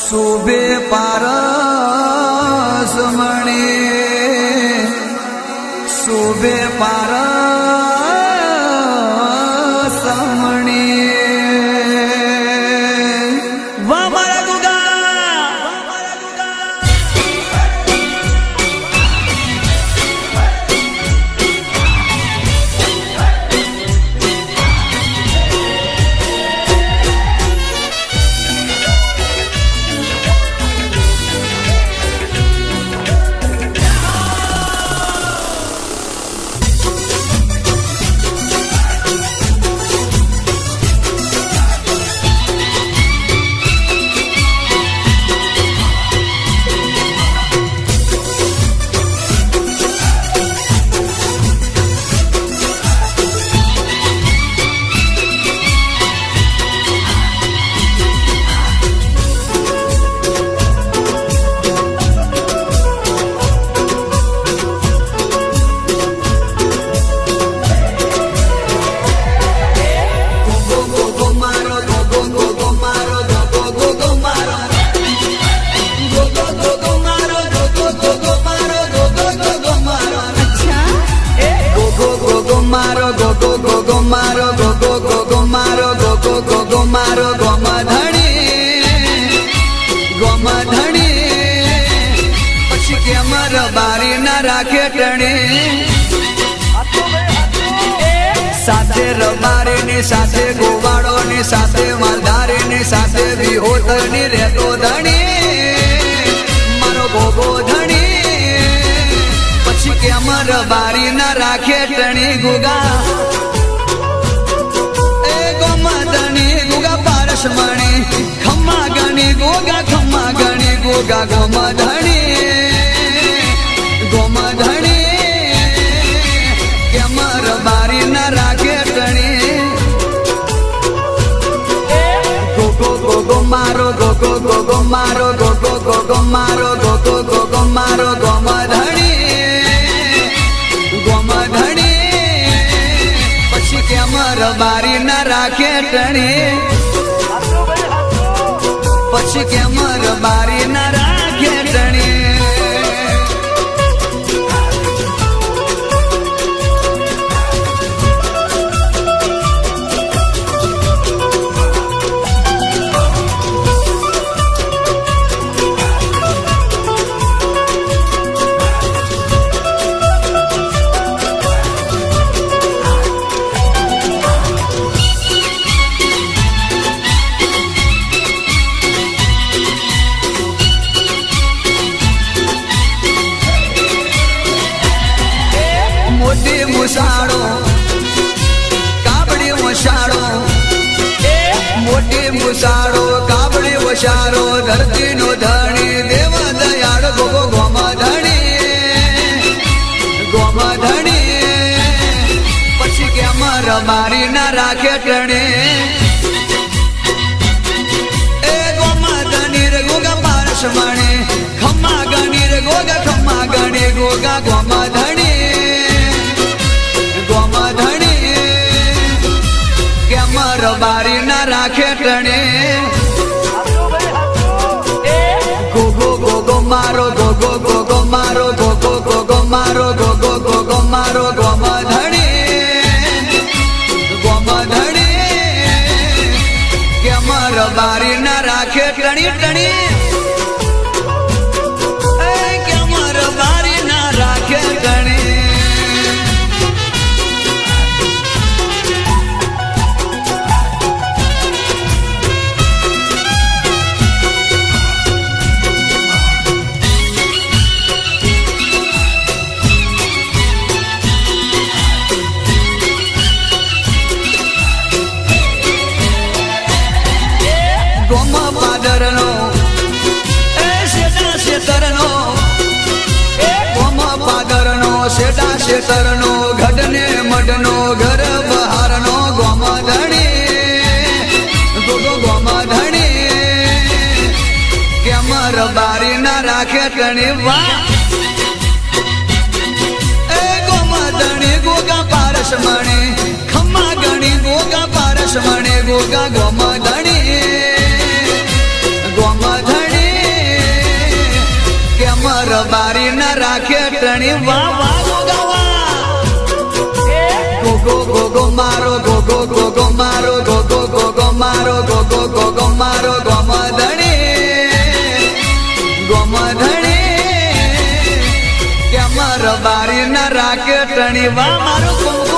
શોભે પારસ મણે શોભે પારસ મણે વાહ મારા ગુગા બારી ના રાખે ટણે સાથે રબારી ની સાથે ગોવાળો ની સાથે માલધારી ની સાથે વિહોતર ની રહેતો ધણી મારો ગોગો ધણી પછી કે અમર બારી ના રાખે ટણી ગુગા એ ગોમા ધણી ગુગા પારસ મણી ખમ્મા ગણી ગોગા ખમ્મા ગણી ગોગા ગોમા ધણી બારી ના રાખે ટણી ગોગો ગોગો મારો ગોગો ગોગો મારો ગોગો ગોગો મારો ગોગો ગોગો મારો ગોમધણી પછી કે અમર બારી ના રાખે ટણી પછી કે અમર બારી ના રાખે ટણી મુસાડો કાબડી મુસાડો મોટી મુસાડો કાબડી મુસાડો ધરતી નો ધણી દેવ દયાળ ગોગો ગોમા ધણી પછી કે અમર બારી ના રાખે ટણે એ ગોમા ધણી રે ગોગા પારસ મણે ખમ્મા ગણી રે ગોગા ખમ્મા ગણી ગોગા ગોમા ધણી બારી ના રાખે ટણે ગોગો ગોગો મારો ગોગો ગોગો મારો ગોગો ગોગો મારો ગોગો ગોગો મારો ગોમધણી કે અમર બારી ના રાખે ટણી ટણી કે અમર બારી ના રાખે ટણી શેડા શેતરનો ગઢને મઢનો ઘર બહારનો ગોમધણી ગોગો ગોમધણી કે અમર બારી ના રાખે ટણી વાહ એ ગોમધણી ગોગા પારસ મણે ખમ્મા ગણી ગોગા પારસ મણે ગોગા ગોમધણી ગોમધણી રબારી ના રાખે ટણી વાહ વાહ ગોગો ગોગો મારો ગોગો ગોગો મારો ગોગો ગોગો મારો ગોગો ગોગો મારો ગોમધણી ગોમધણી કેમ રબારી ના રાખે ટણી વાહ મારો ગોગો